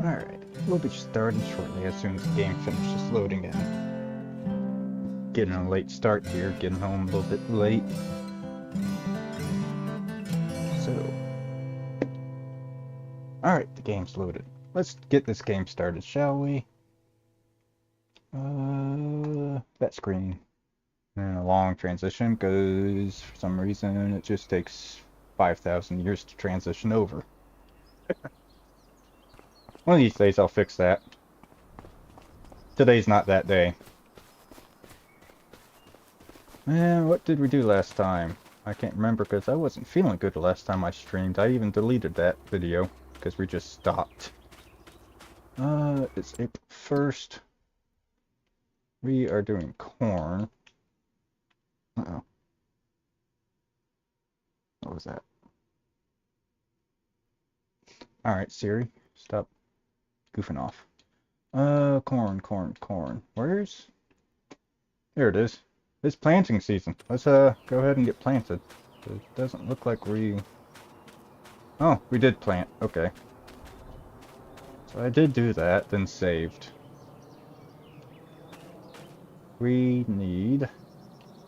Alright, we'll be starting shortly as soon as the game finishes loading in. Getting a late start here, getting home a little bit late. So, alright, the game's loaded. Let's get this game started, shall we? That screen. And a long transition, because for some reason it just takes 5,000 years to transition over. One of these days I'll fix that. Today's not that day. And what did we do last time? I can't remember because I wasn't feeling good the last time I streamed. I even deleted that video because we just stopped. It's April 1st. We are doing corn. Uh-oh. What was that? Alright, Siri, stop goofing off. Corn. Where's... There it is. It's planting season. Let's, go ahead and get planted. It doesn't look like we... Oh, we did plant. Okay. So I did do that, then saved. We need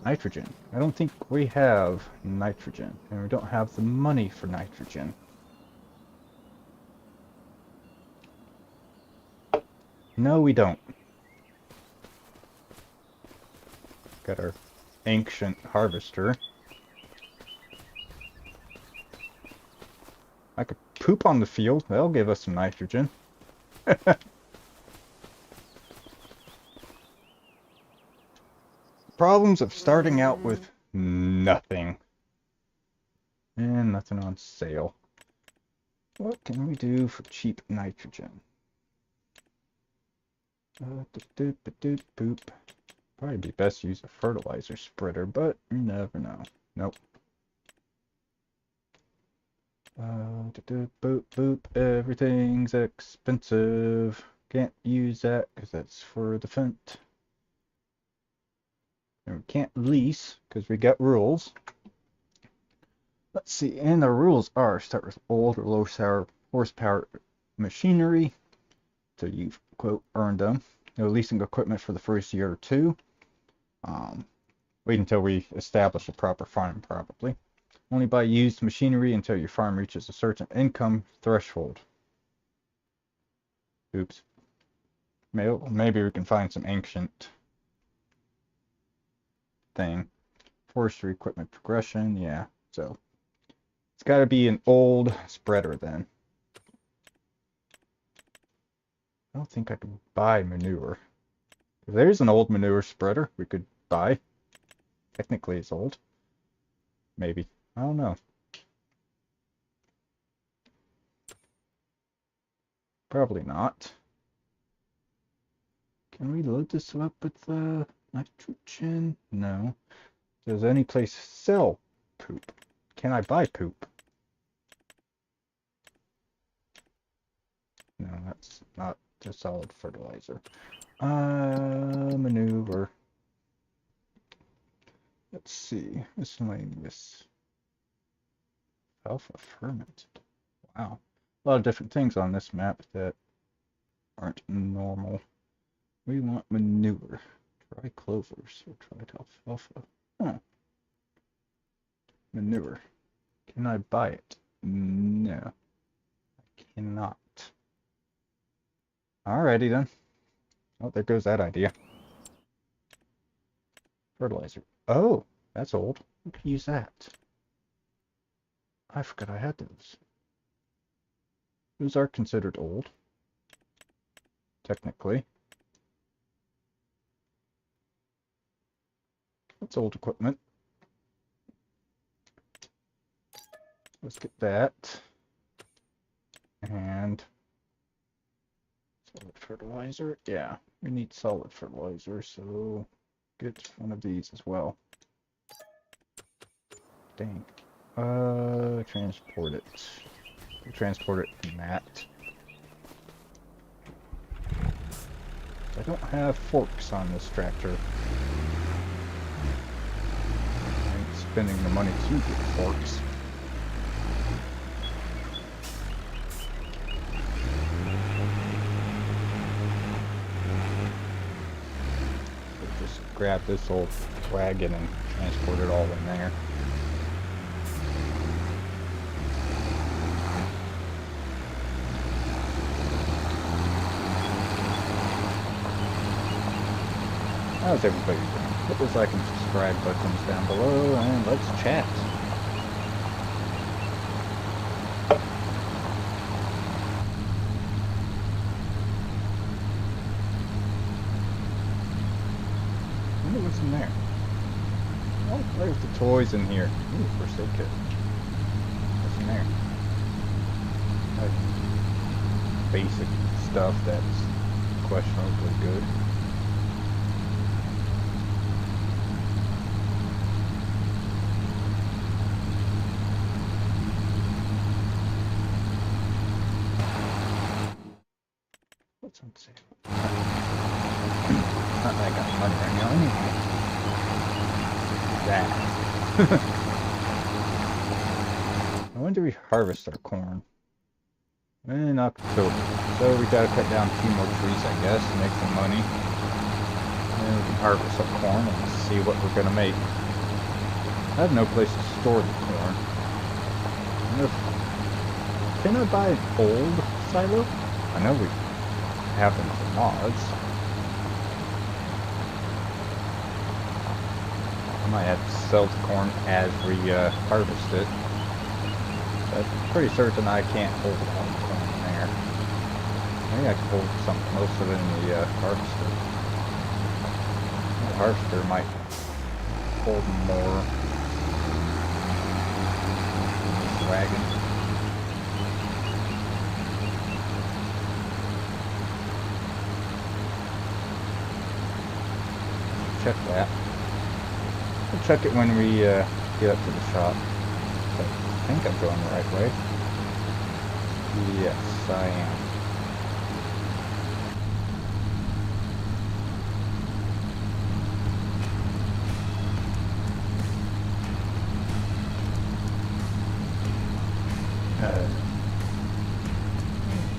nitrogen. I don't think we have nitrogen, and we don't have the money for nitrogen. No, we don't. Got our ancient harvester. I could poop on the field. That'll give us some nitrogen. Problems of starting out with nothing. And nothing on sale. What can we do for cheap nitrogen? Boop. Probably be best to use a fertilizer spreader, but you never know. Nope. Boop. Everything's expensive. Can't use that because that's for the fent. And we can't lease because we got rules. Let's see, and the rules are start with old or low horsepower machinery. So you've, quote, earned them. No leasing equipment for the first year or two. Wait until we establish a proper farm, probably. Only buy used machinery until your farm reaches a certain income threshold. Oops. Maybe we can find some ancient thing. Forestry equipment progression, yeah. So it's got to be an old spreader then. I don't think I can buy manure. If there's an old manure spreader we could buy. Technically it's old. Maybe. I don't know. Probably not. Can we load this up with nitrogen? No. Does any place sell poop? Can I buy poop? No, that's not a solid fertilizer. Maneuver. Let's see. Miscellaneous. Alpha fermented. Wow. A lot of different things on this map that aren't normal. We want manure. Try clovers or try alfalfa. Huh. Manure. Can I buy it? No. I cannot. Alrighty then. Oh, there goes that idea. Fertilizer. Oh, that's old. We could use that. I forgot I had those. Those are considered old. Technically. That's old equipment. Let's get that. And solid fertilizer. Yeah, we need solid fertilizer, so get one of these as well. Dang. Transport it. Transport it in that. I don't have forks on this tractor. I ain't spending the money to get forks. grab this old wagon and transport it all in there. How's everybody doing? Hit those like and subscribe buttons down below, and let's chat. I wonder what's in there. Oh, there's the toys in here. Ooh, first aid kit. What's in there? Like basic stuff that's questionably good. What's on sale? Not that I got money right now anyway. That. When do we harvest our corn? In October. So we gotta cut down 2 more trees, I guess, to make some money. And then we can harvest our corn and see what we're gonna make. I have no place to store the corn. Can I buy an old silo? I know we have them for mods. I might have to sell the corn as we harvest it. But I'm pretty certain I can't hold all the corn in there. Maybe I can hold most of it in the harvester. The harvester might hold more in this wagon. Check that. We'll check it when we get up to the shop. But I think I'm going the right way. Yes, I am.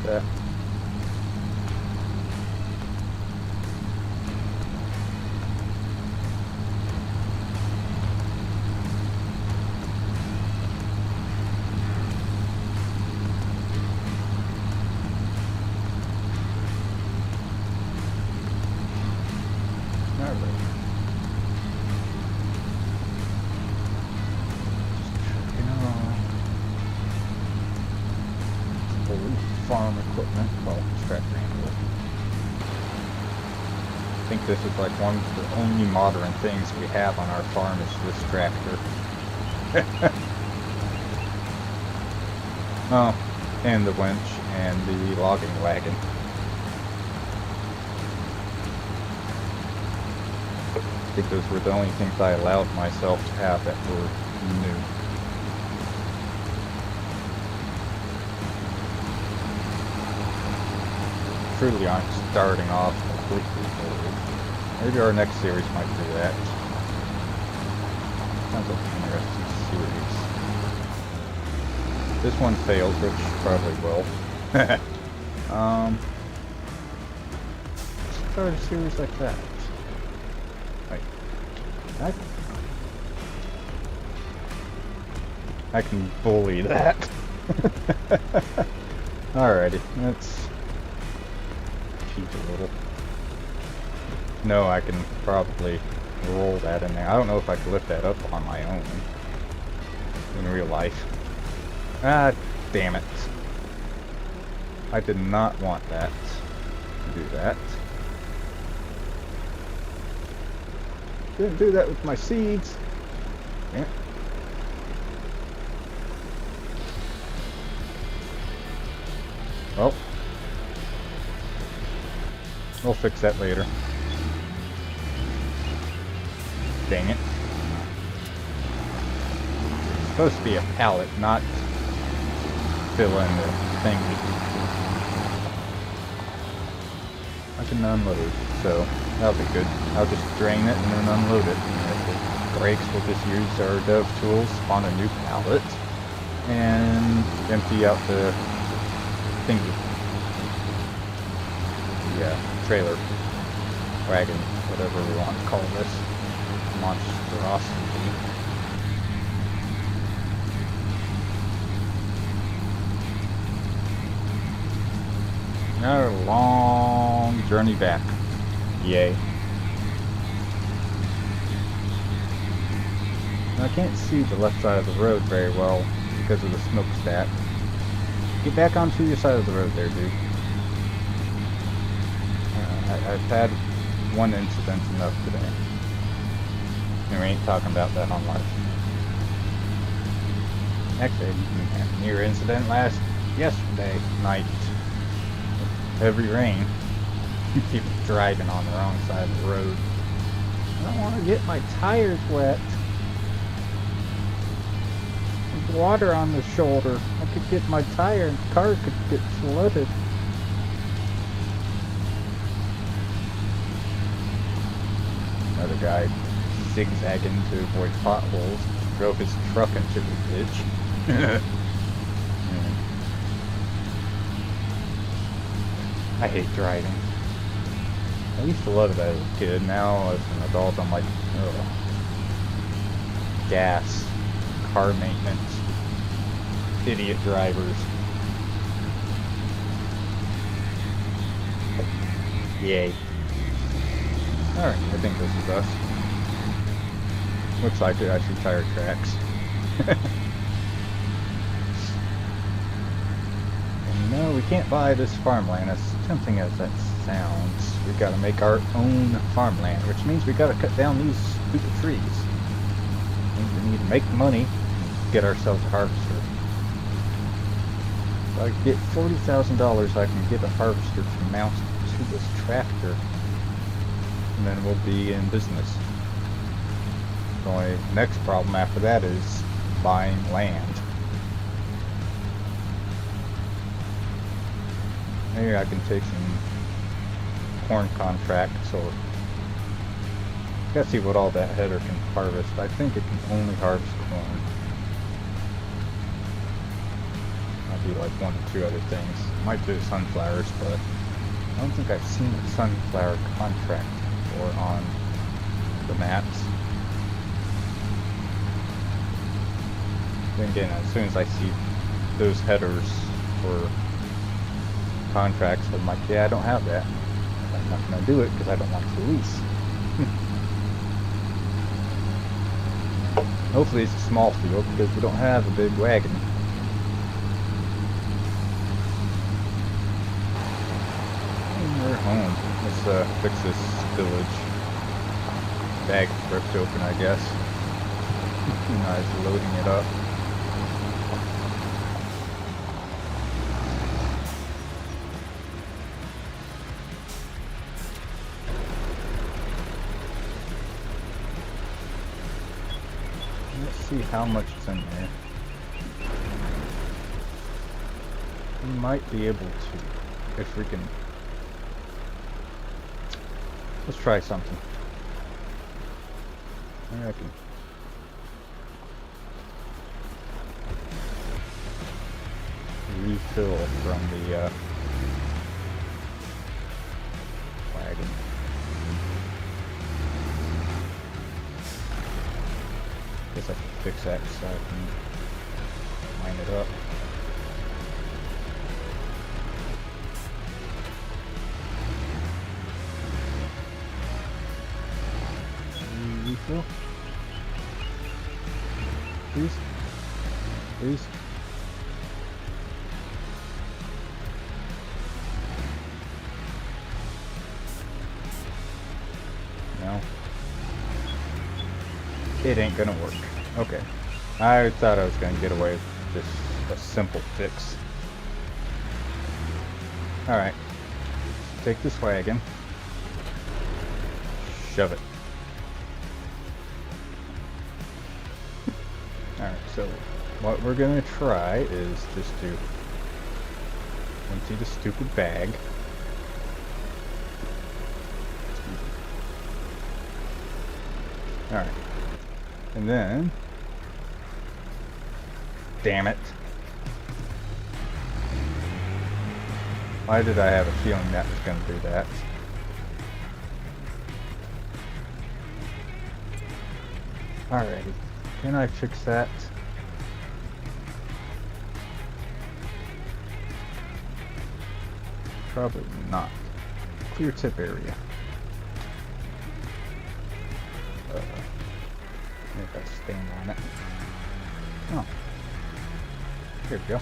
That. Farm equipment, well, tractor handler. I think this is like one of the only modern things we have on our farm is this tractor. Oh, and the winch and the logging wagon. I think those were the only things I allowed myself to have that were new. Truly aren't starting off completely forward. Maybe our next series might do that. Sounds like an interesting series. This one failed, which probably will. Start a series like that. Like, I can bully that. Alrighty, let's a little. No, I can probably roll that in there. I don't know if I can lift that up on my own in real life. Ah, damn it. I did not want that to do that. Didn't do that with my seeds. Damn it. Well, we'll fix that later. Dang it. It's supposed to be a pallet, not fill in the thing. I can unload, so that'll be good. I'll just drain it and then unload it. And if it breaks, we'll just use our dove tools on a new pallet and empty out the thingy. The trailer wagon whatever we want to call this monstrosity. Another long journey back. Yay. I can't see the left side of the road very well because of the smokestack. Get back onto your side of the road there, dude. I've had one incident enough today. And we ain't talking about that on live. Actually, we had a near incident yesterday night. Heavy rain. People driving on the wrong side of the road. I don't want to get my tires wet. There's water on the shoulder. I could get my tire and the car could get flooded. Another guy zigzagging to avoid potholes. Drove his truck into the ditch. I hate driving. I used to love it as a kid. Now, as an adult, I'm like, ugh. Gas, car maintenance, idiot drivers. Yay. Alright, I think this is us. Looks like it. I see tire tracks. No, we can't buy this farmland, as tempting as that sounds. We gotta make our own farmland, which means we gotta cut down these stupid trees. It means we need to make money and get ourselves a harvester. If I get $40,000, I can get a harvester to mount to this tractor, and then we'll be in business. The only next problem after that is buying land. Maybe I can take some corn contracts, or gotta see what all that header can harvest. I think it can only harvest corn. Might be like one or two other things. Might do sunflowers, but I don't think I've seen a sunflower contract before on the maps. Then again, as soon as I see those headers for contracts, I'm like, yeah, I don't have that. I'm not going to do it because I don't want to lease. Hopefully it's a small field because we don't have a big wagon. And we're home. Let's fix this village. Bag ripped open, I guess. Nice, loading it up. See how much is in there. We might be able to, if we can. Let's try something. I reckon. Refill from the wagon. Guess I can fix that so I can line it up. Refill? Please? Please? No. It ain't gonna work. Okay. I thought I was gonna get away with just a simple fix. Alright. Take this wagon. Shove it. Alright, so what we're gonna try is just to empty the stupid bag. Alright. And then, damn it. Why did I have a feeling that was going to do that? Alrighty. Can I fix that? Probably not. Clear tip area. If I stand on it. Oh. Here we go.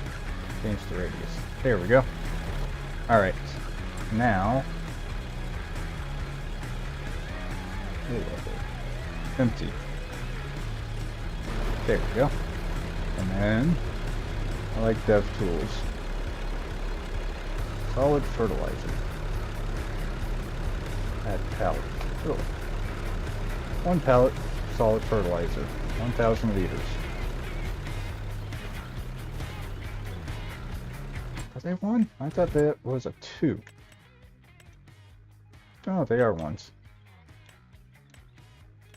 Change the radius. There we go. Alright. Now. Empty. There we go. And then I like dev tools. Solid fertilizer. Add pallet. Oh. 1 pallet solid fertilizer. 1,000 liters. Are they 1? I thought that was a 2. Oh, they are 1s.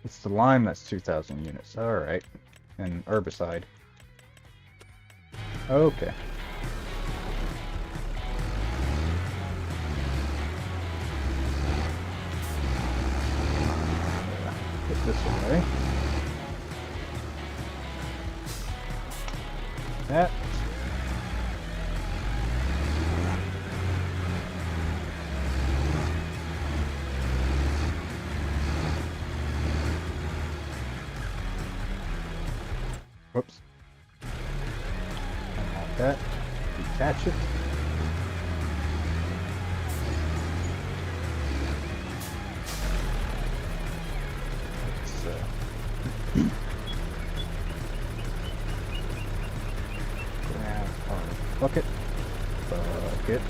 It's the lime that's 2,000 units. Alright. And herbicide. Okay. Put this away. That. Whoops. Unlock that. Detach it. Grab our bucket. Bucket.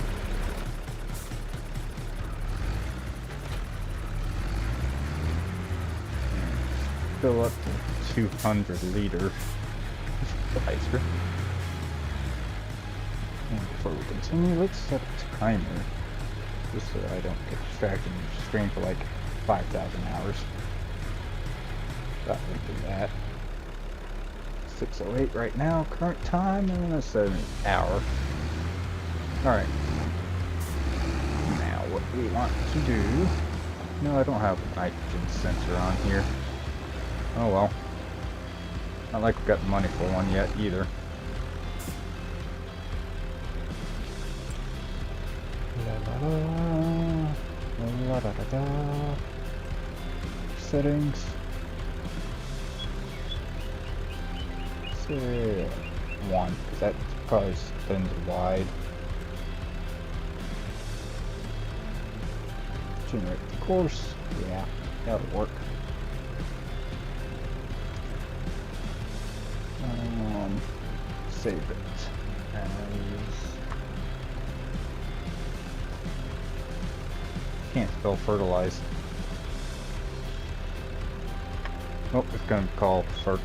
Fill up the 200 liter fertilizer. And before we continue, let's set a timer. Just so I don't get distracted and stream for like 5,000 hours. Thought we'd do that. 6:08 right now, current time, and let's set an hour. Alright. Now, what we want to do... No, I don't have a nitrogen sensor on here. Oh well. Not like we've got the money for one yet, either. La da da da. Settings. Say 1, because that probably spins wide. Generate the course. Yeah, that'll work. Save it as can't spell fertilize. Oh, it's gonna call fert.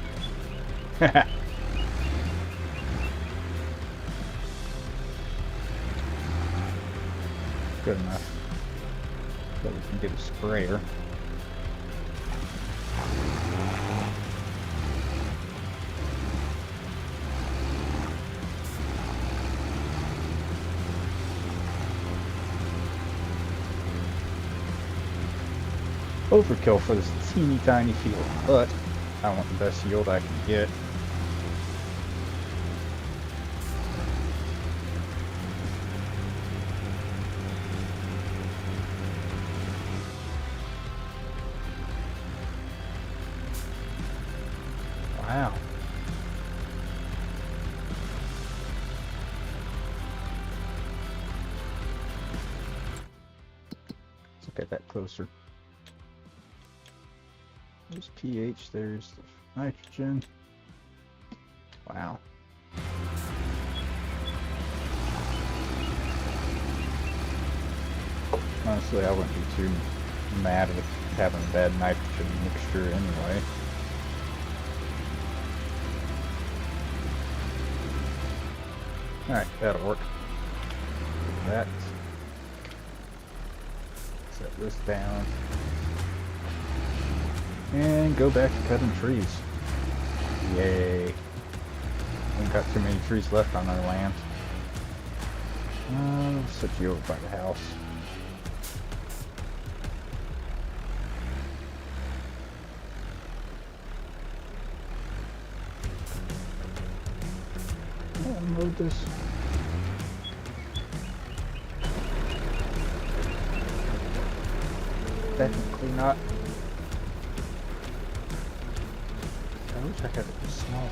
Good enough. So we can get a sprayer. Overkill for this teeny tiny field, but I want the best yield I can get. Wow. Let's look at that closer. There's pH, there's the nitrogen. Wow. Honestly, I wouldn't be too mad with having a bad nitrogen mixture anyway. Alright, that'll work. That. Set this down. And go back to cutting trees. Yay. We haven't got too many trees left on our land. I'll set you over by the house. unload this. Technically not. I wish I had a small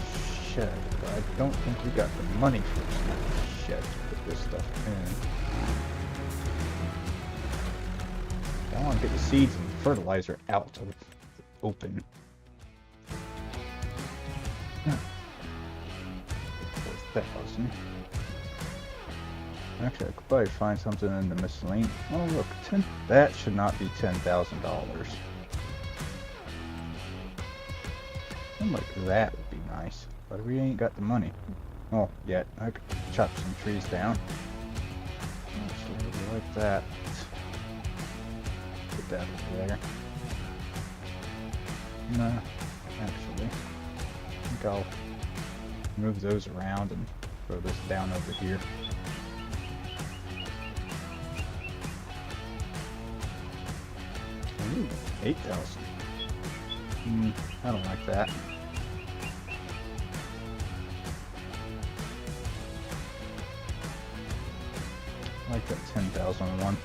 shed, but I don't think we got the money for a small shed to put this stuff in. I want to get the seeds and fertilizer out of the open. 4,000. Actually, I could probably find something in the miscellaneous. Oh look, that should not be $10,000. Something like that would be nice, but we ain't got the money. Oh, yet. I could chop some trees down. Actually, like that. Put that over there. No, actually, I think I'll move those around and throw this down over here. Ooh, 8,000. I don't like that. I like that 10,000 one.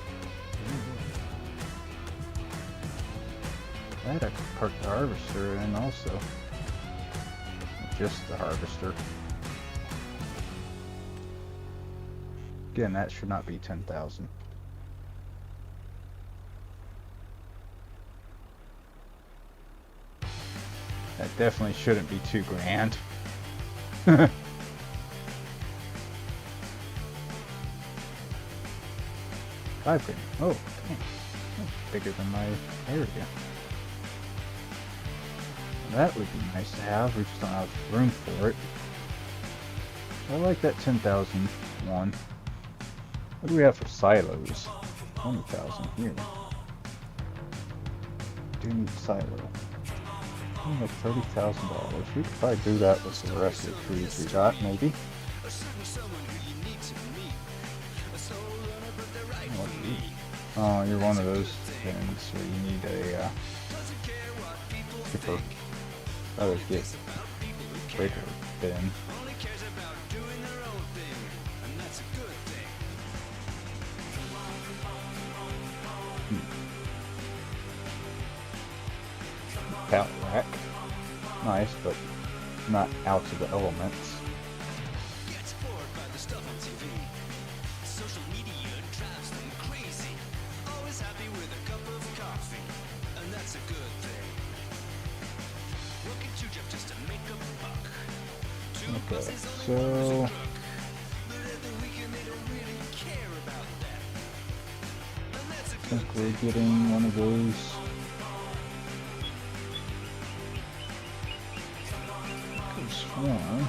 That I could park the harvester in also. Just the harvester. Again, that should not be 10,000. That definitely shouldn't be $2,000. $5,000. Oh, dang. That's bigger than my area. That would be nice to have. We just don't have room for it. I like that 10,000 one. What do we have for silos? 20,000 here. Do need silo. Like $30,000. We could probably do that with the rest of the trees we got, maybe. Oh, you're one of those things where you need a chipper. Rather get breaker bin. Pallet rack. Nice, but not out of the elements. Okay, so I think we're getting one of those. Swarm.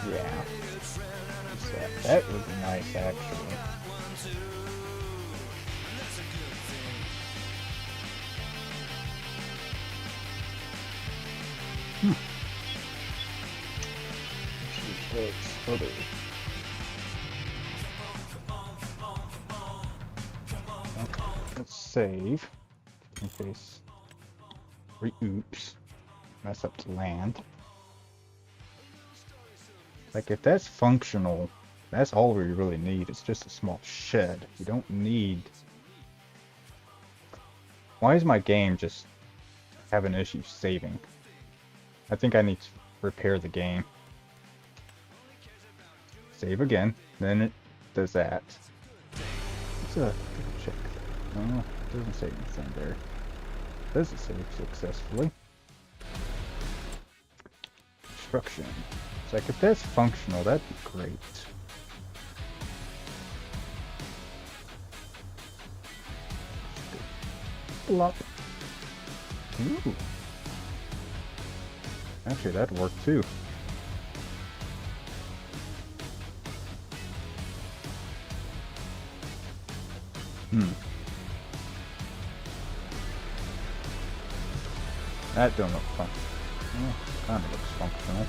Yeah, that would be nice actually. Let's save in case we oops mess up the land. Like if that's functional, that's all we really need. It's just a small shed. You don't need. Why is my game just having issues saving? I think I need to repair the game. Save again, then it does that. Let's check. No, it doesn't say anything there. Does it save successfully? Construction. It's like if that's functional, that'd be great. Blop. Ooh. Actually, that'd work too. That don't look fun. Well, kind of looks functional.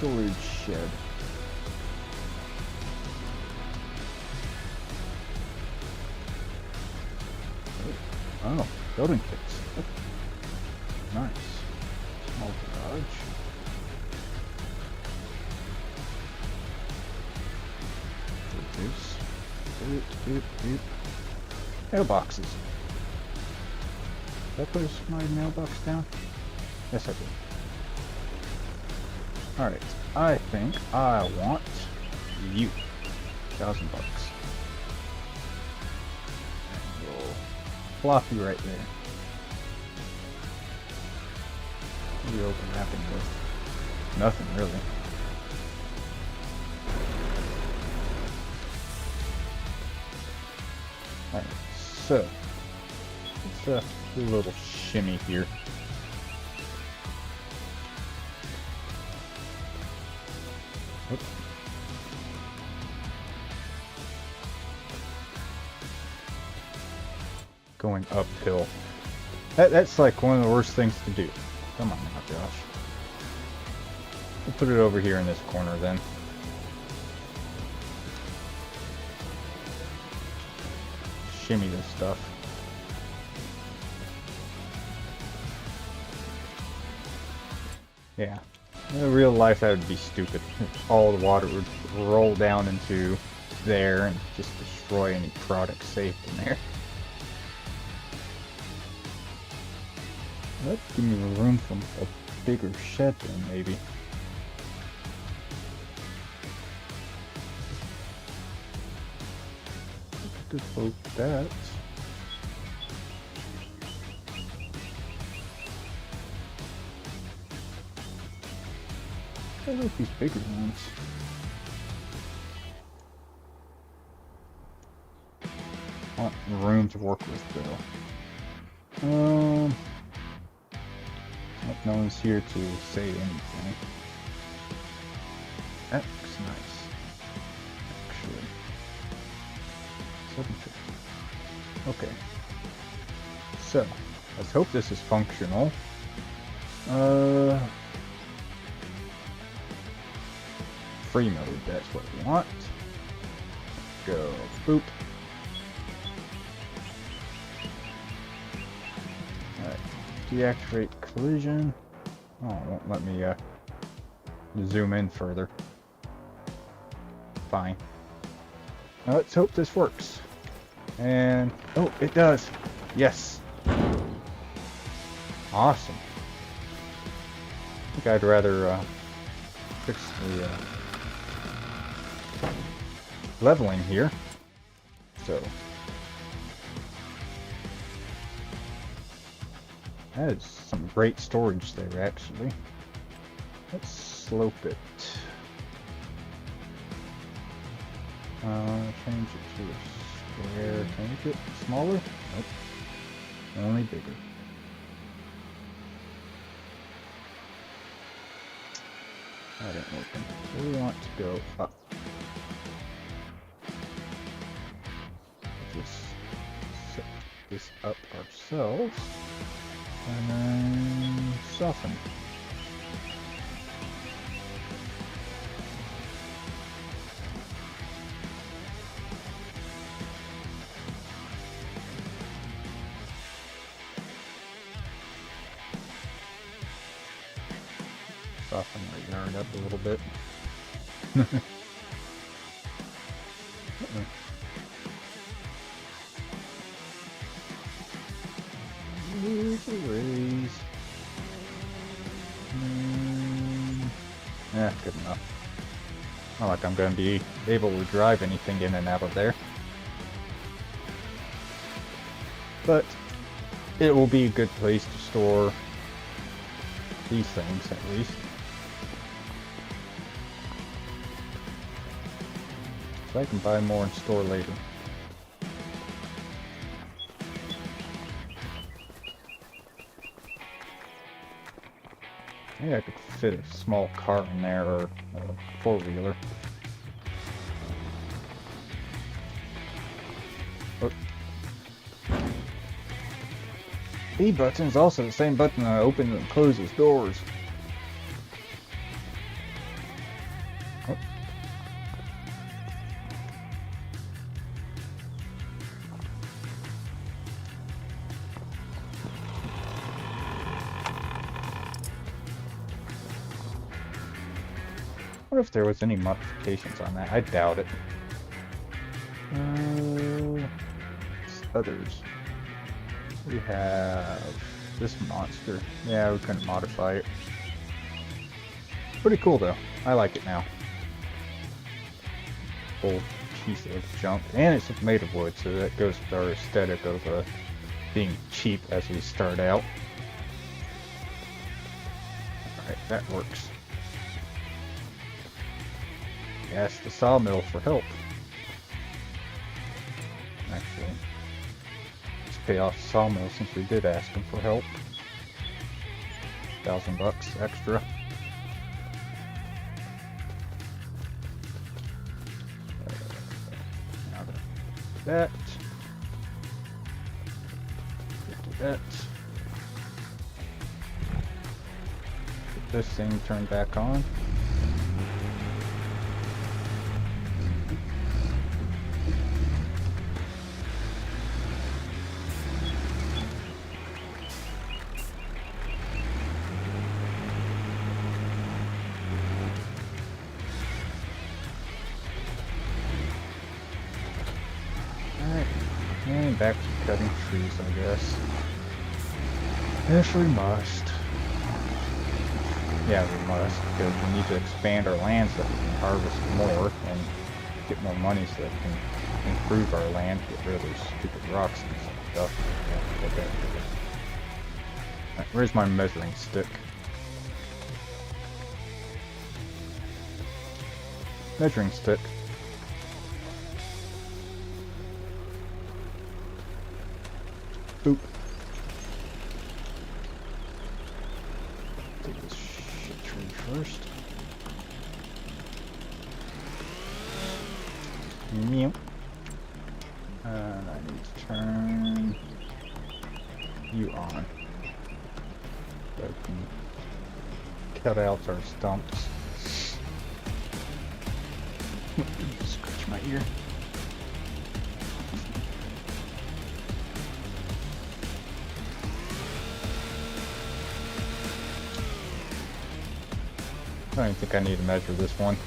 storage shed. Oh, building kits. Nice. Small garage. Mailboxes. Did I put my mailbox down? Yes, I did. Alright, I think I want you. $1,000. And we'll flop you right there. What are you overlapping with? Nothing, really. Alright, so let's do a little shimmy here. Oops. Going uphill. That's like one of the worst things to do. Come on now, Josh. We'll put it over here in this corner then. Shimmy this stuff. Yeah. In real life that would be stupid. All the water would roll down into there and just destroy any product saved in there. That'd give me room for a bigger shed then, maybe. Devote that. I like these bigger ones. I want room to work with though. No one's here to say anything. That looks nice. Actually. 750. Okay. So, let's hope this is functional. Free mode, that's what we want. Go, boop. Alright, deactivate collision. Oh, it won't let me zoom in further. Fine. Now let's hope this works. And, oh, it does. Yes. Awesome. I think I'd rather fix the leveling here. So that is some great storage there, actually. Let's slope it. Change it to a square. Can I make it smaller? Nope. Only bigger. That ain't working. So we want to go up. Just set this up ourselves. And then soften. Soften my yarn up a little bit. Here's a raise. Yeah, good enough. Not like I'm going to be able to drive anything in and out of there. But it will be a good place to store these things, at least. So I can buy more and store later. Maybe I could fit a small car in there, or a four-wheeler. Oh. B button is also the same button that opens and closes doors. wonder if there was any modifications on that. I doubt it. Others. We have this monster. Yeah, we couldn't modify it. Pretty cool though. I like it now. Old piece of junk. And it's made of wood, so that goes with our aesthetic of being cheap as we start out. Alright, that works. Ask the sawmill for help. Actually, let's pay off the sawmill since we did ask him for help. $1,000 extra. Now that. Do that. Get this thing turned back on. And back to cutting trees, I guess. If we must. Yeah, we must, because we need to expand our land so that we can harvest more and get more money so that we can improve our land, get rid of those stupid rocks and stuff. Yeah, okay. Right, where's my measuring stick? Measuring stick. Boop. Take this shit tree first. Yep. And I need to turn you on. So I can cut out our stumps. Scratch my ear. I don't even think I need to measure this one.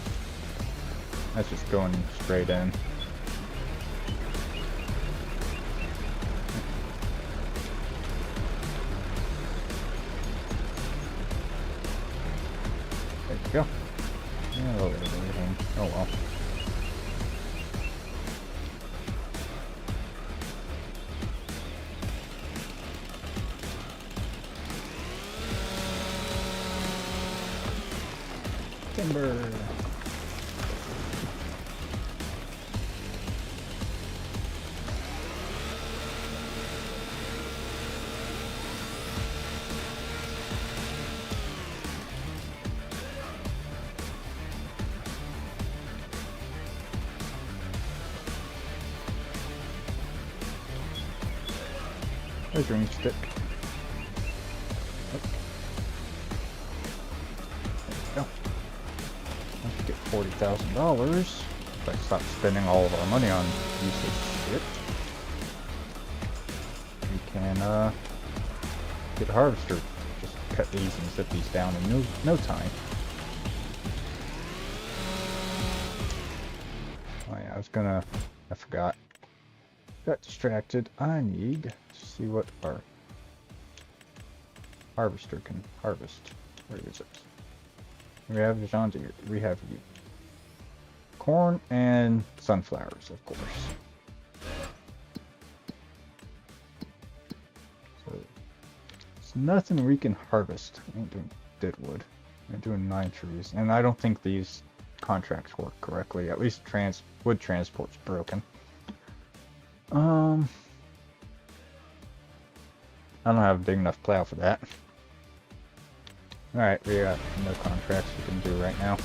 That's just going straight in. There you go. Oh, everything. Oh well. Timber. Measuring stick. There we go. Let's get $40,000 if I stop spending all of our money on useless shit. We can get a harvester. Just cut these and set these down in no time. Oh yeah, I forgot. Got distracted. I need to see what our harvester can harvest. Where is it? We have John Deere. We have corn and sunflowers, of course. So it's nothing we can harvest. I ain't doing deadwood. I'm doing 9 trees, and I don't think these contracts work correctly. At least wood transport's broken. I don't have a big enough plow for that. Alright, we got no contracts we can do right now.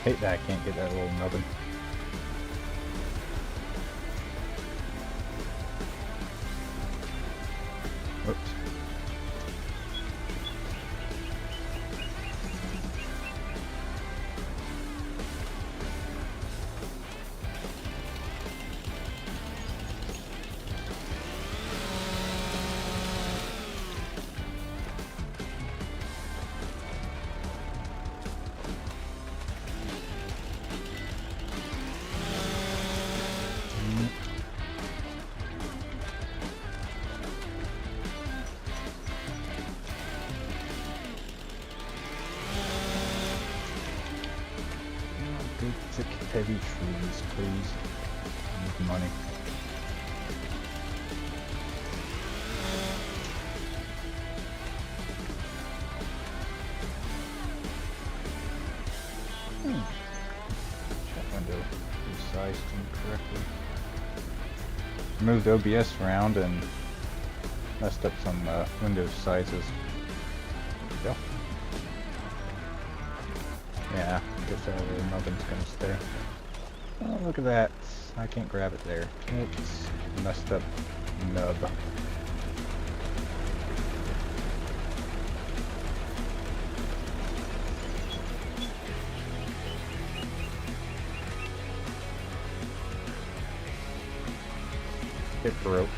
Hate that I can't get that little nubbin. Oops. Big, thick, heavy trees, please. I need money. That window resized incorrectly. Moved OBS around and messed up some window sizes. There we go. Yeah, I guess that little nubbin's gonna stay. Oh, look at that. I can't grab it there. Oops. Messed up nub. It broke.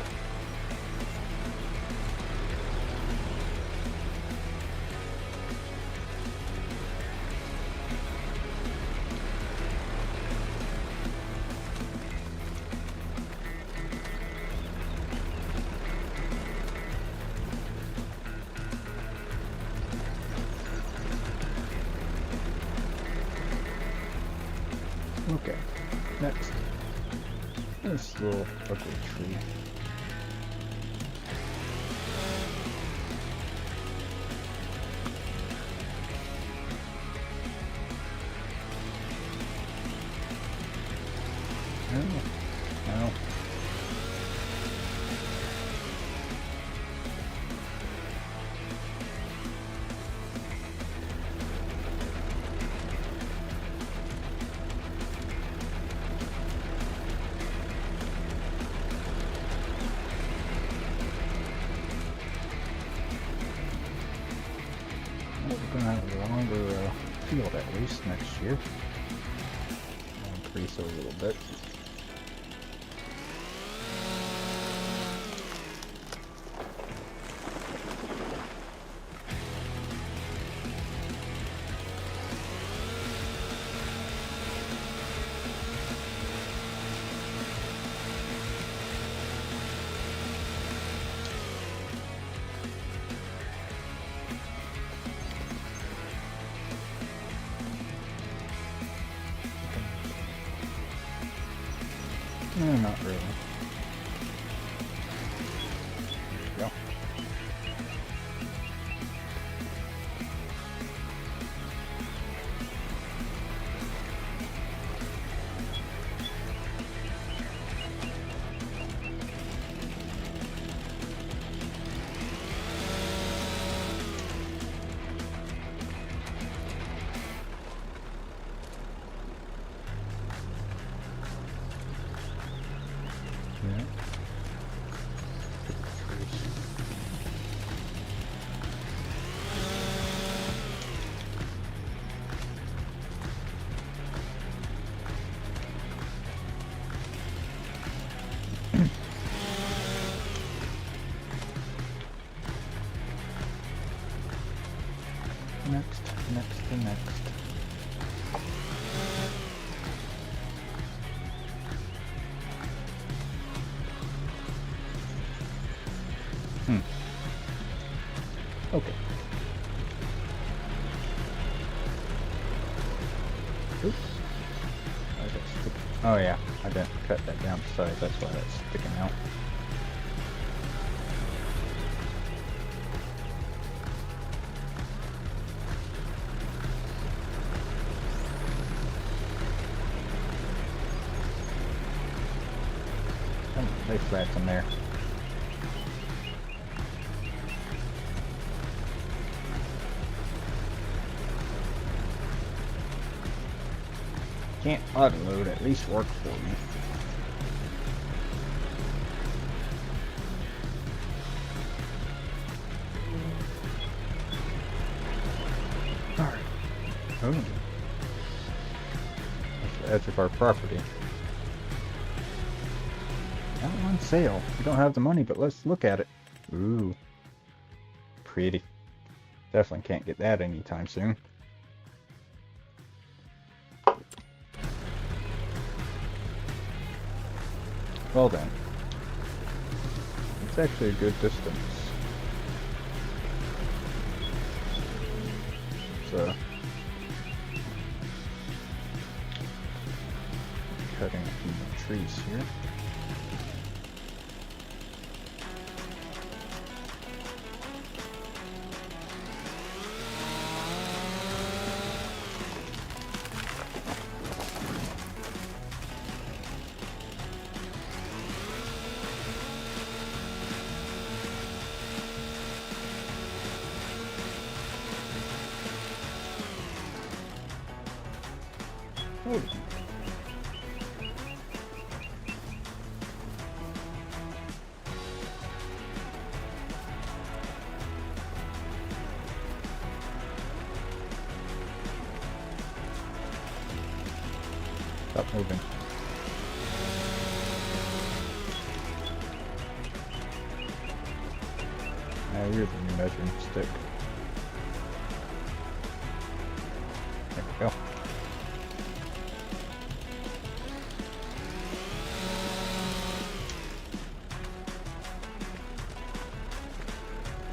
Okay, next. This little ugly tree. No. We're gonna have a longer field at least next year. I'll increase it a little bit. No, not really. There we go. Yeah. Next. Okay. Oops. Why is that sticking? Oh yeah, I didn't cut that down to size, that's why that's sticking out. They flatten there. can't autoload, at least work for me. Alright. Oh. That's the edge of our property. Not on sale. We don't have the money, but let's look at it. Ooh. Pretty. Definitely can't get that anytime soon. Well then. It's actually a good distance. So, cutting a few more trees here. Oh. Stop moving. Now you're the new measuring stick. There we go.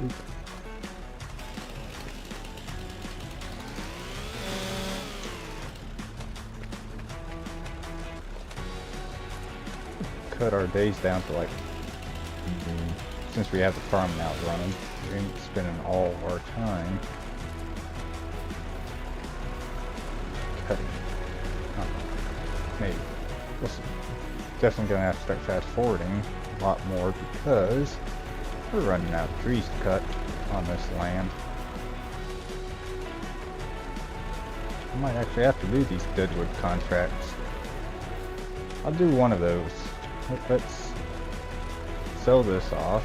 Oop. Cut our days down to like, since we have the farm now running, we're spending all of our time cutting. Maybe. We'll see. Definitely gonna have to start fast forwarding a lot more because we're running out of trees to cut on this land. I might actually have to do these deadwood contracts. I'll do one of those. Let's sell this off.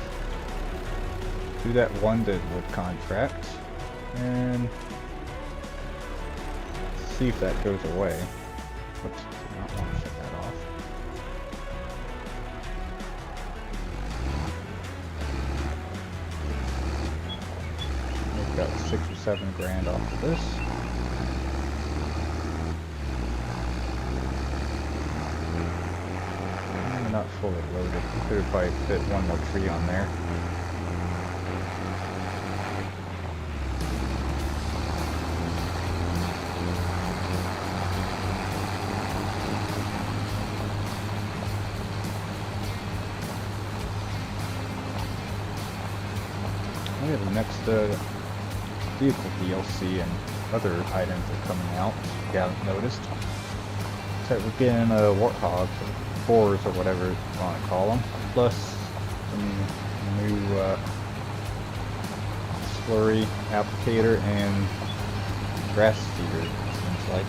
Do that one deadwood contract. And see if that goes away. Oops, I don't want to shut that off. We've got 6 or 7 grand off of this. Not fully loaded. We could have probably fit one more tree on there. We have the next vehicle DLC and other items are coming out, if you haven't noticed. So we're getting a Warthog, fours or whatever you want to call them, plus some new slurry applicator and grass feeder, it seems like.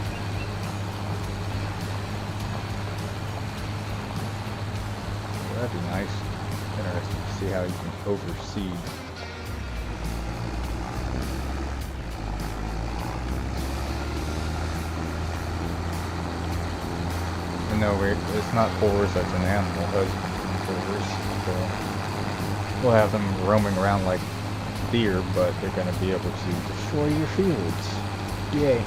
So that'd be nice. Interesting to see how you can overseed. No, it's not fours, that's an animal husbandry fours. So we'll have them roaming around like deer, but they're going to be able to destroy your fields. Yay.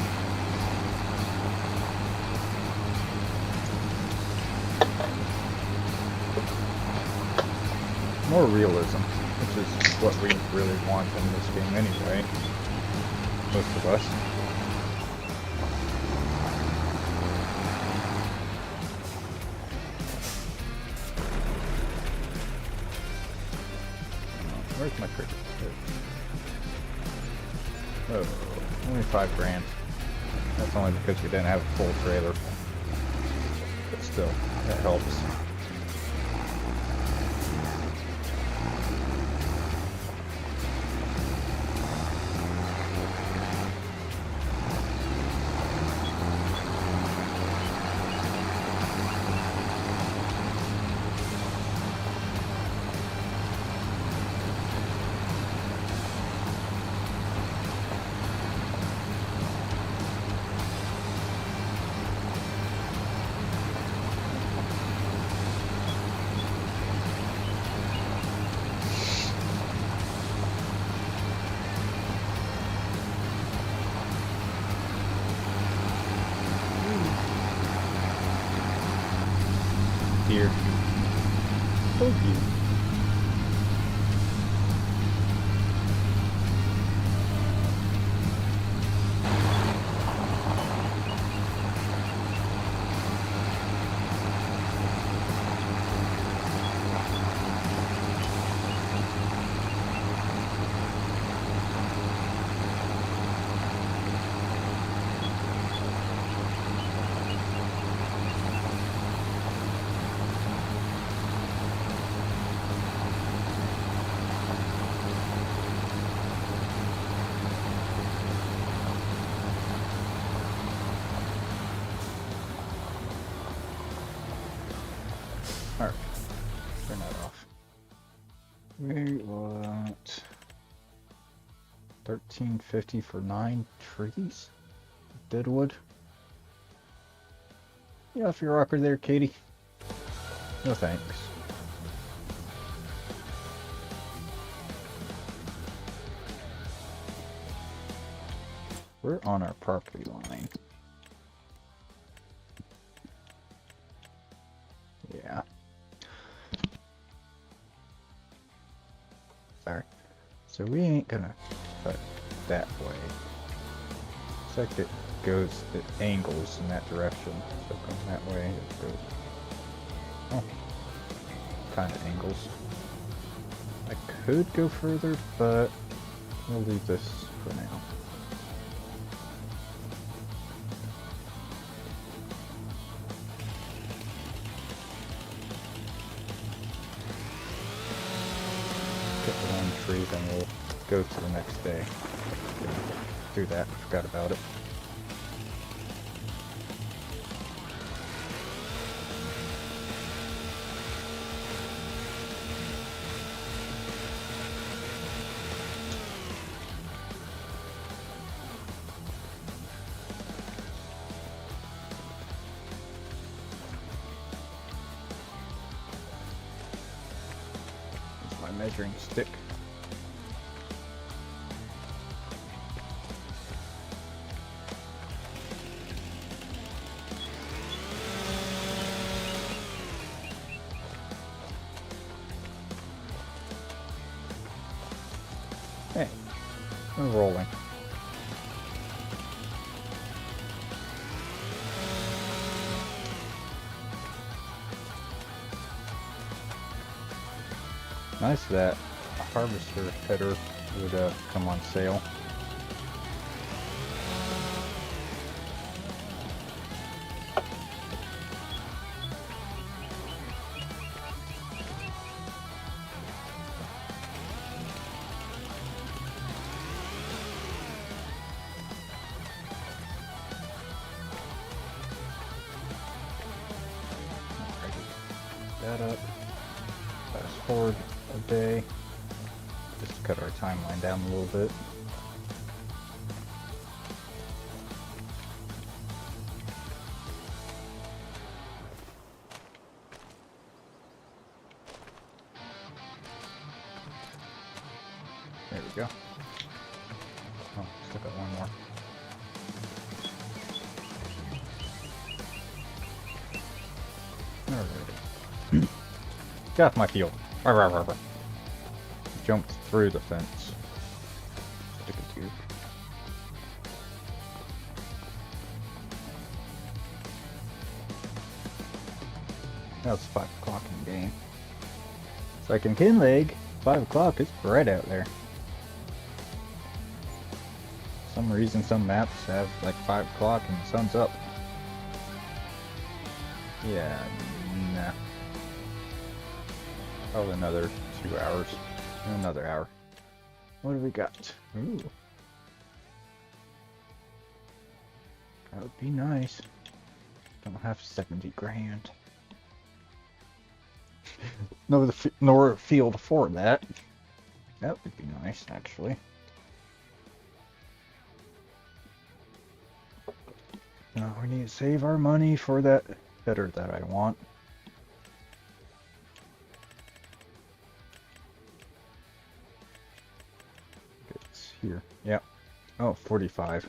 More realism, which is what we really want in this game anyway. Most of us. Where's my cricket? Oh, only 5 grand. That's only because we didn't have a full trailer. But still, that helps. here. Told you. Alright, turn that off. We want $13.50 for 9 trees. Deadwood. You off your rocker there, Katie? No thanks. We're on our property line. Yeah. Sorry. So we ain't gonna cut that way. Looks like it goes, it angles in that direction. So come that way, it goes. Oh. Kind of angles. I could go further, but we'll leave this for now. Tree, then we'll go to the next day. Do that, forgot about it. Here's my measuring stick. Hey, we're rolling. Nice that a harvester header would come on sale. That up. Fast forward a day. Just to cut our timeline down a little bit. There we go. Oh, still got one more. Alright. Get off my field. Jumped through the fence. Stick it to you. Now it's 5 o'clock in the game. It's like in Kinleg, 5 o'clock is right out there. For some reason some maps have like 5 o'clock and the sun's up. Yeah, nah. Probably another 2 hours. Another hour. What do we got? Ooh. That would be nice. Don't have 70 grand. Nor field for that. That would be nice, actually. Now we need to save our money for that header that I want. It's here. Yep. Oh, 45.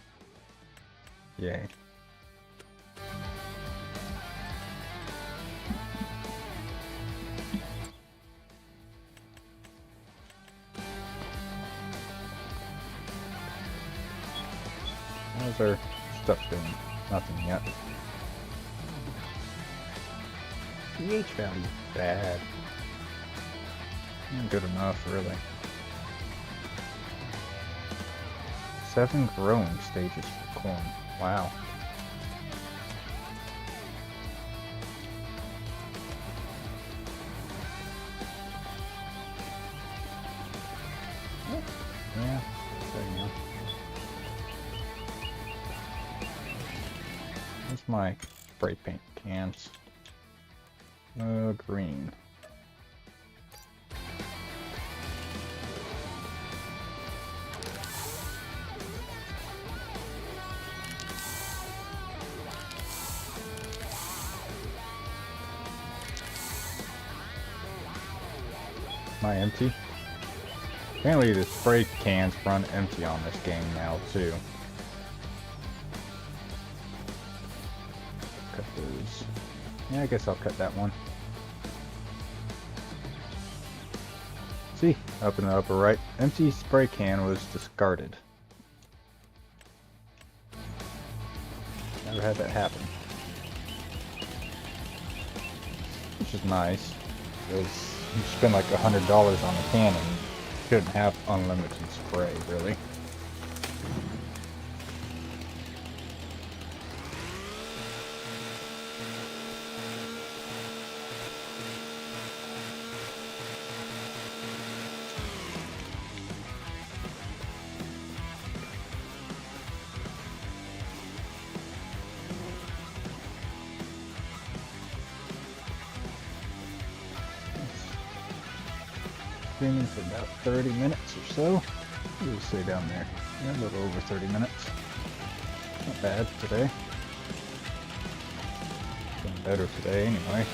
Yay. How's our stuff doing? Nothing yet. pH value bad. Not good enough, really. 7 growing stages for corn. Wow. Yeah, there you go. Where's my spray paint cans? Green. Am I empty? Apparently the spray cans run empty on this game now too. Cut those. Yeah, I guess I'll cut that one. See, up in the upper right, empty spray can was discarded. Never had that happen. Which is nice, because you spend like $100 on a can and you shouldn't have unlimited spray, really. Streaming for about 30 minutes or so. What do we say down there? Yeah, a little over 30 minutes. Not bad today. Getting better today anyway.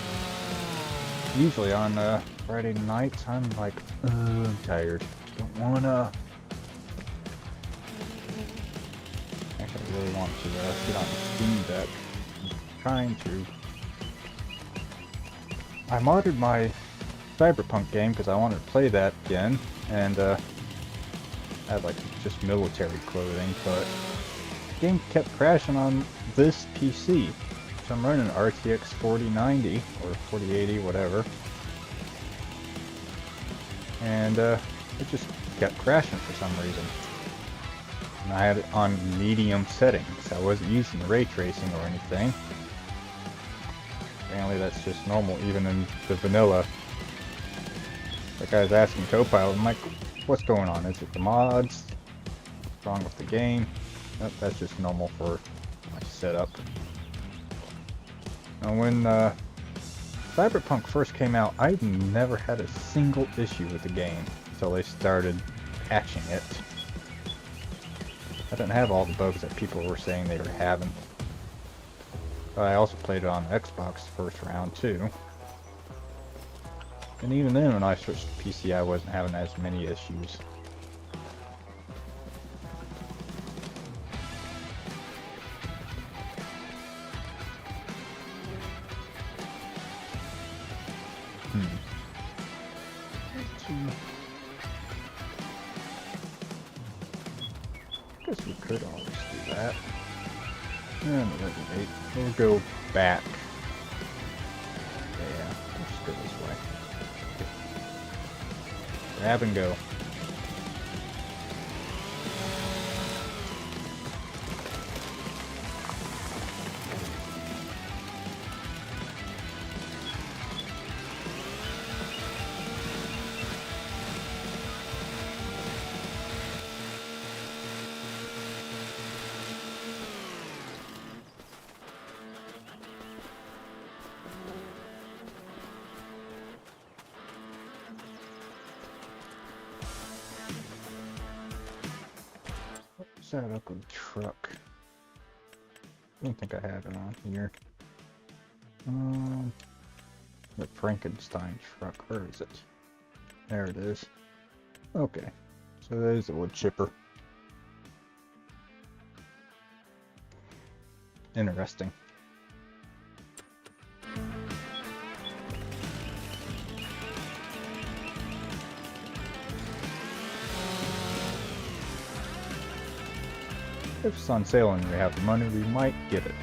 Usually on Friday nights I'm like, I'm tired. Don't wanna. Actually, I really want to get on the Steam Deck. I'm trying to. I modded my Cyberpunk game because I wanted to play that again, and I had like just military clothing, but the game kept crashing on this PC. So I'm running an RTX 4090 or 4080, whatever, and it just kept crashing for some reason. And I had it on medium settings. I wasn't using ray tracing or anything. Apparently that's just normal even in the vanilla. Like I was asking Copilot, I'm like, what's going on? Is it the mods? What's wrong with the game? Nope, that's just normal for my setup. And when Cyberpunk first came out, I never had a single issue with the game until they started patching it. I didn't have all the bugs that people were saying they were having. But I also played it on Xbox first round too. And even then, when I switched to PC, I wasn't having as many issues. Guess we could always do that. And we'll go back. Yeah, we'll just go this way. Grab and go. Set up a truck. I don't think I have it on here. The Frankenstein truck. Where is it? There it is. Okay. So there's a wood chipper. Interesting. If it's on sale and we have the money, we might get it.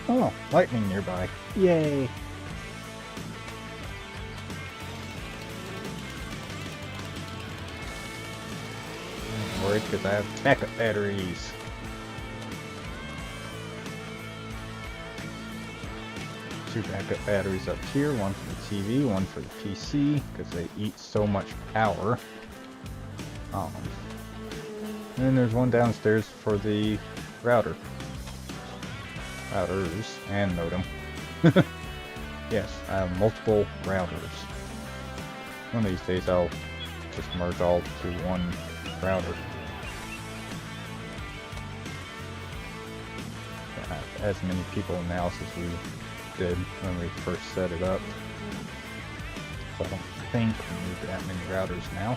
Oh, lightning nearby. Yay! I'm worried because I have backup batteries. Two backup batteries up here, one for the TV, one for the PC, because they eat so much power. And then there's one downstairs for the routers and modem. Yes, I have multiple routers. One of these days I'll just merge all to one router. I have as many people in the house as we did when we first set it up. So I don't think we need that many routers now.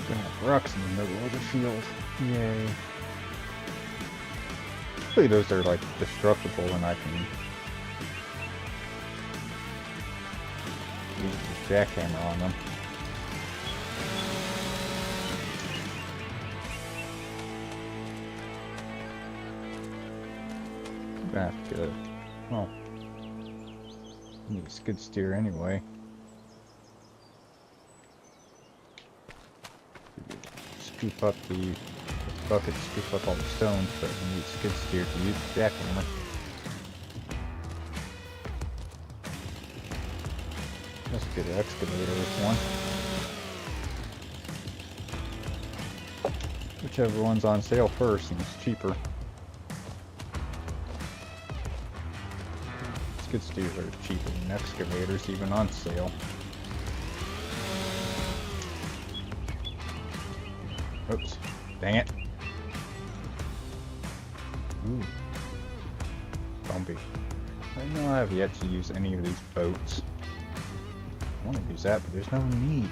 Gonna have rocks in the middle of the field. Yay. Hopefully those are like destructible and I can use the jackhammer on them. I'm gonna have to get a... well, I need a skid steer anyway. Scoop up the bucket, scoop up all the stones, so I can use skid steer to use the jackhammer. Let's get an excavator with one. Whichever one's on sale first and it's cheaper. Skid steers are cheaper than excavators, even on sale. Oops. Dang it. Ooh. Bumpy. I know I have yet to use any of these boats. I want to use that, but there's no need.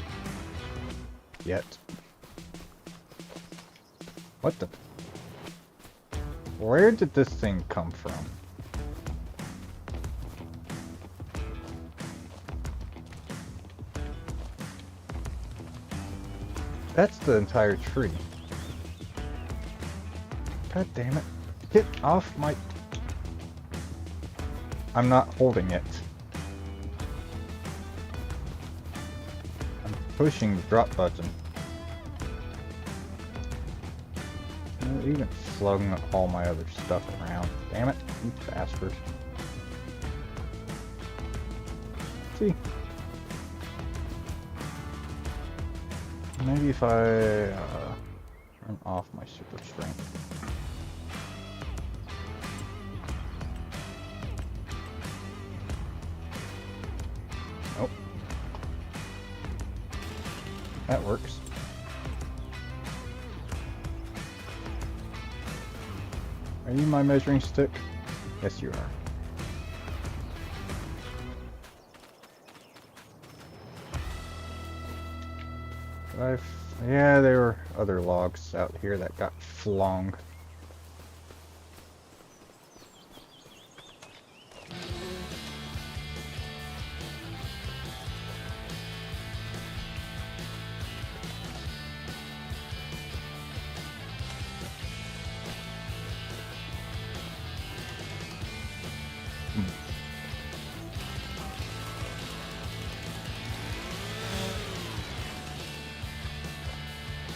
Yet. What the? Where did this thing come from? That's the entire tree. God damn it. Get off my... I'm not holding it. I'm pushing the drop button. It even flung all my other stuff around. Damn it, you bastard. See? Maybe if I turn off my super strength. Oh. That works. Are you my measuring stick? Yes, you are. Yeah, there were other logs out here that got flung.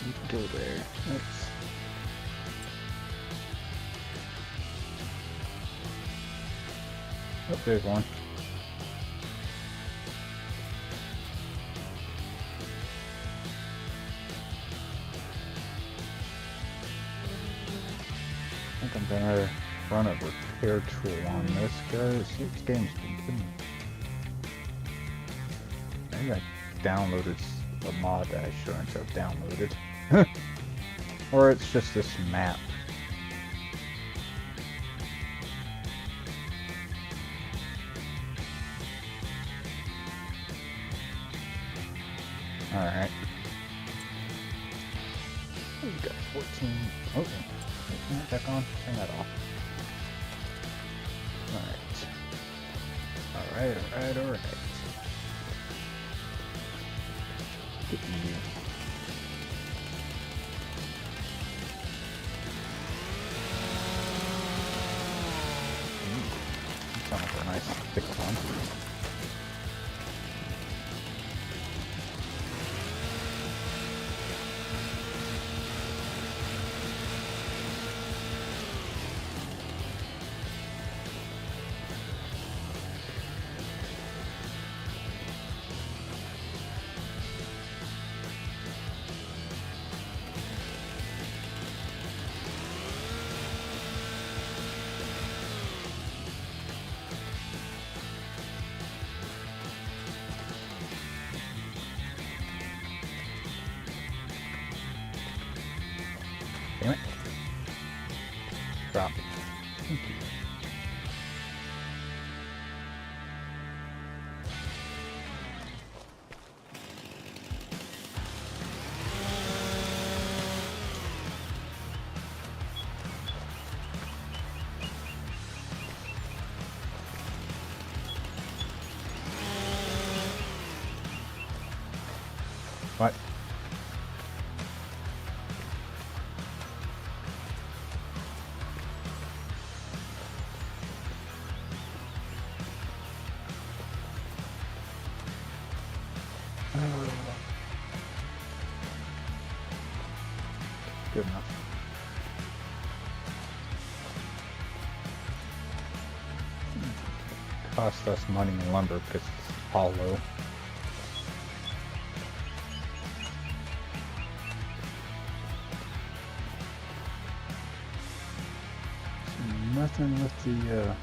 You can go there. Let's... oh, there's one. run a repair tool on this, guys. See, this game's been maybe I downloaded a mod that I shouldn't have downloaded. Or it's just this map. Alright. We got 14. Oh, wait, turn that back on. Turn that off. Alright. Alright. Get you. Sounds like a nice thick one. Damn it. Drop. Thank you. What? Good enough. Cost us money and lumber because it's hollow. Nothing with the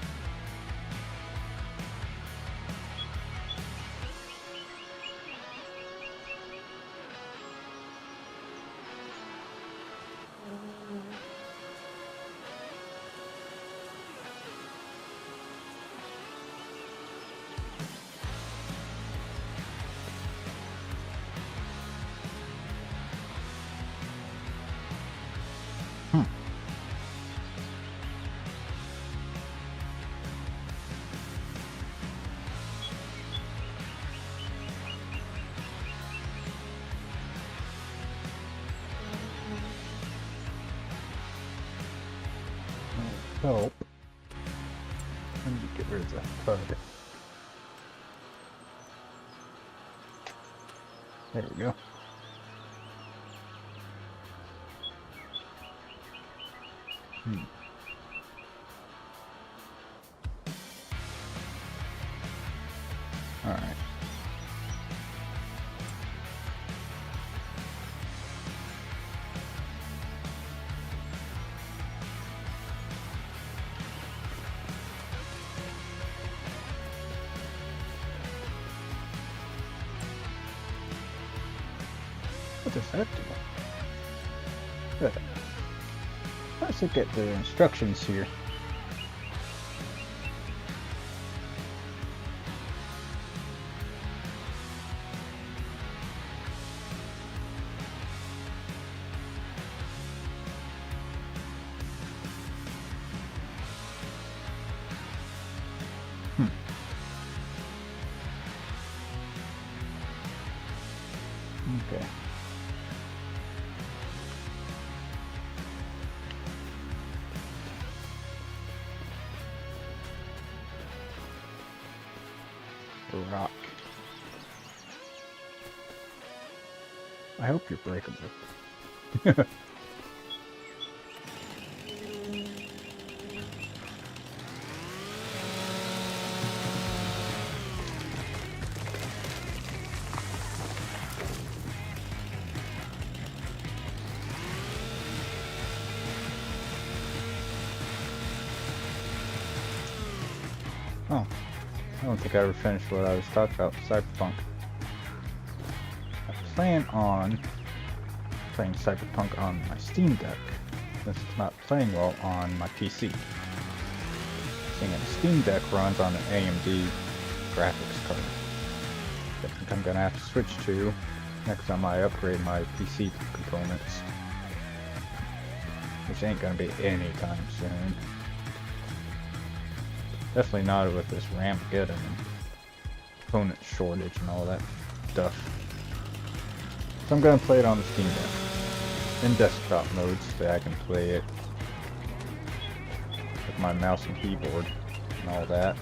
help. I need to get rid of that FUD. There we go. Alright. What does that do? Good. Let's look at the instructions here. Okay. Rock. I hope you're breakable. don't think I ever finished what I was talking about, Cyberpunk. I plan on playing Cyberpunk on my Steam Deck, since it's not playing well on my PC. Seeing the Steam Deck runs on an AMD graphics card. I think I'm gonna have to switch to next time I upgrade my PC components, which ain't gonna be anytime soon. Definitely not with this Ramgeddon and component shortage and all that stuff. So I'm gonna play it on the Steam Deck in desktop mode so that I can play it with my mouse and keyboard and all that.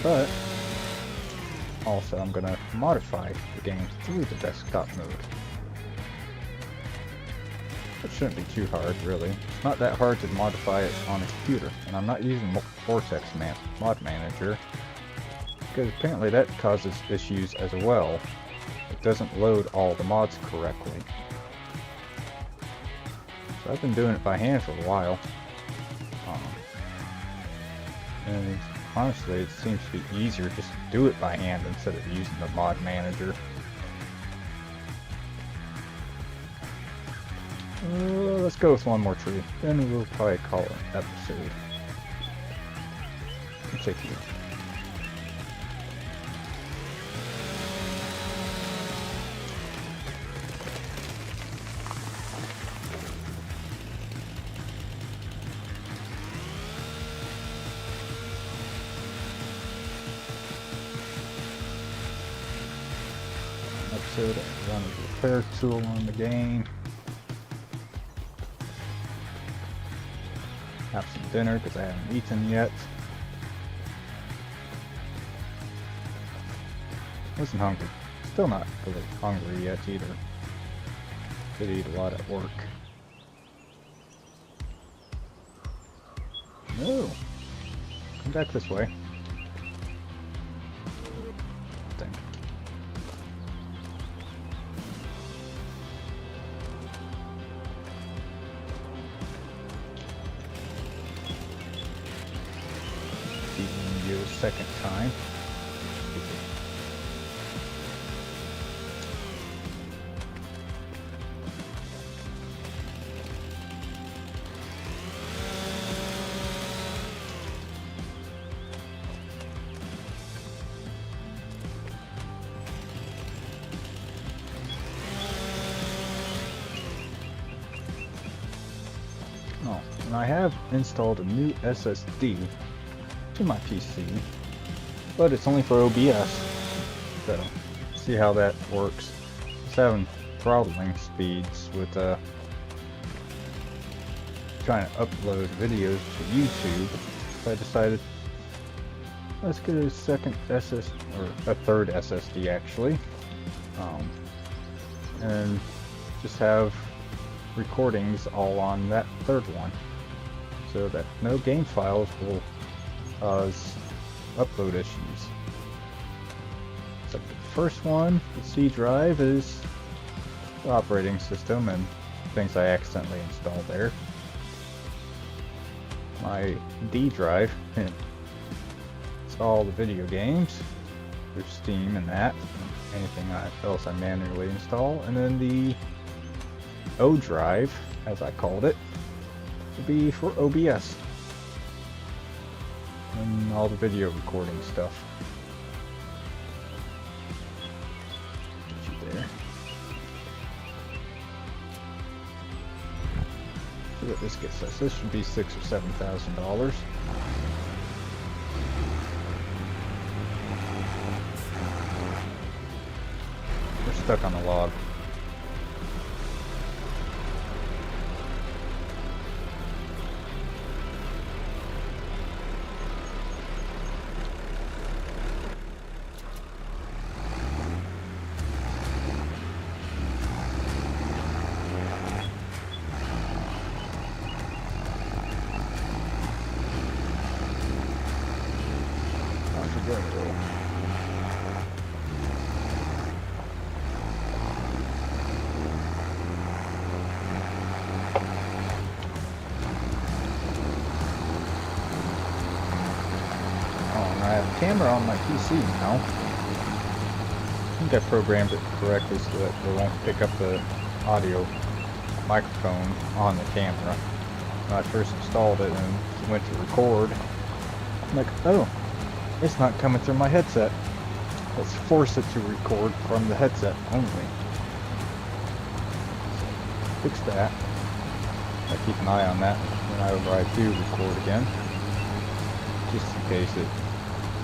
But also I'm gonna modify the game through the desktop mode. It shouldn't be too hard, really. It's not that hard to modify it on a computer, and I'm not using Vortex Mod Manager because apparently that causes issues as well. It doesn't load all the mods correctly. So I've been doing it by hand for a while. And honestly, it seems to be easier just to do it by hand instead of using the mod manager. Let's go with one more tree, then we'll probably call it an episode. Let's take you. Episode, I run a repair tool on the game. Have some dinner because I haven't eaten yet. Wasn't hungry. Still not really hungry yet either. Did eat a lot at work. No! Come back this way. Dang. You a second time. Oh, and I have installed a new SSD to my PC, but it's only for OBS, so see how that works. Just having throttling speeds with trying to upload videos to YouTube, so I decided let's get a second SSD, or a third SSD actually, and just have recordings all on that third one, so that no game files will cause upload issues. So the first one, the C drive, is the operating system and things I accidentally installed there. My D drive, it's all the video games through Steam and that, and anything else I manually install. And then the O drive, as I called it, would be for OBS. And all the video recording stuff. Get you there. See what this gets us. This should be $6,000 or $7,000. We're stuck on a log. I have a camera on my PC now. I think I programmed it correctly so that it won't pick up the audio microphone on the camera. When I first installed it and went to record, I'm like, oh, it's not coming through my headset. Let's force it to record from the headset only. Fix that. I keep an eye on that whenever I do record again, just in case it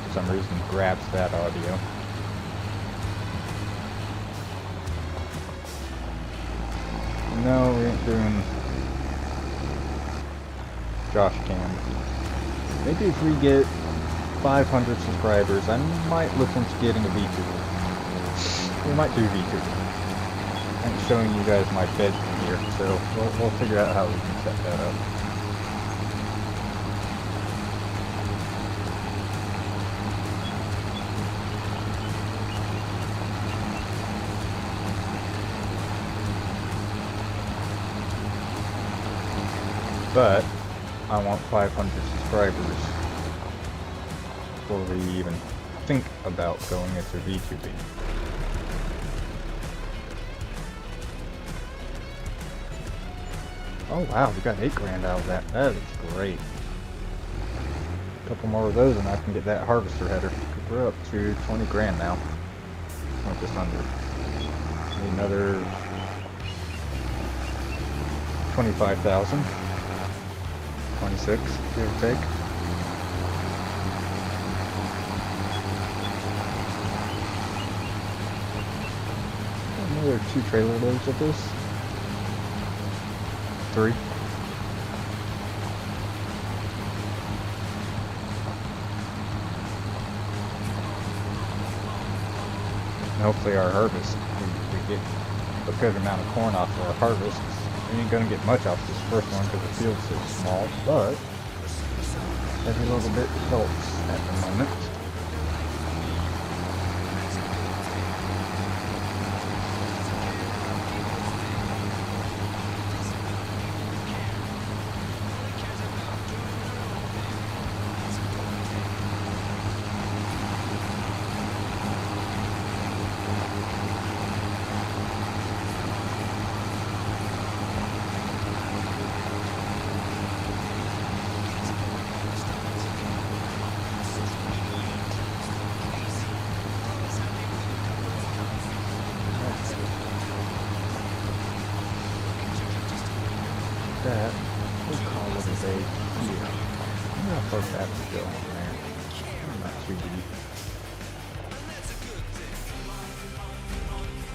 for some reason grabs that audio. No, we ain't doing Josh Cam. Maybe if we get 500 subscribers, I might look into getting a VTuber. We might do VTuber. I'm showing you guys my bed here, so we'll figure out how we can set that up. But I want 500 subscribers before we even think about going into VTubing. Oh wow, we got 8 grand out of that. That is great. A couple more of those and I can get that harvester header. We're up to 20 grand now. Or just under. Need another 25,000. 26, give or take. Another 2 trailer loads of this. 3. And hopefully our harvest, we get a good amount of corn off of our harvest. We ain't gonna get much off this first one because the field's so small, but every little bit helps at the moment. That, we'll call it a day here. I'm gonna put that still on there. Not too deep.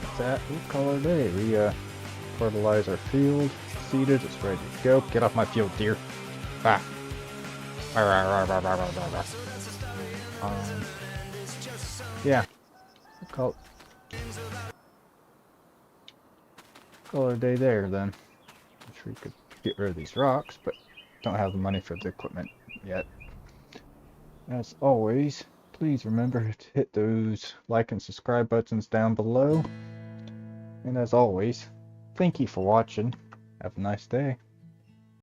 That's that, we'll call it a day. We fertilize our field, seeded, it's ready to go. Get off my field, deer. Ah. Yeah. We'll call it a day there then. Which we could get rid of these rocks, but don't have the money for the equipment yet. As always, please remember to hit those like and subscribe buttons down below. And as always, thank you for watching. Have a nice day.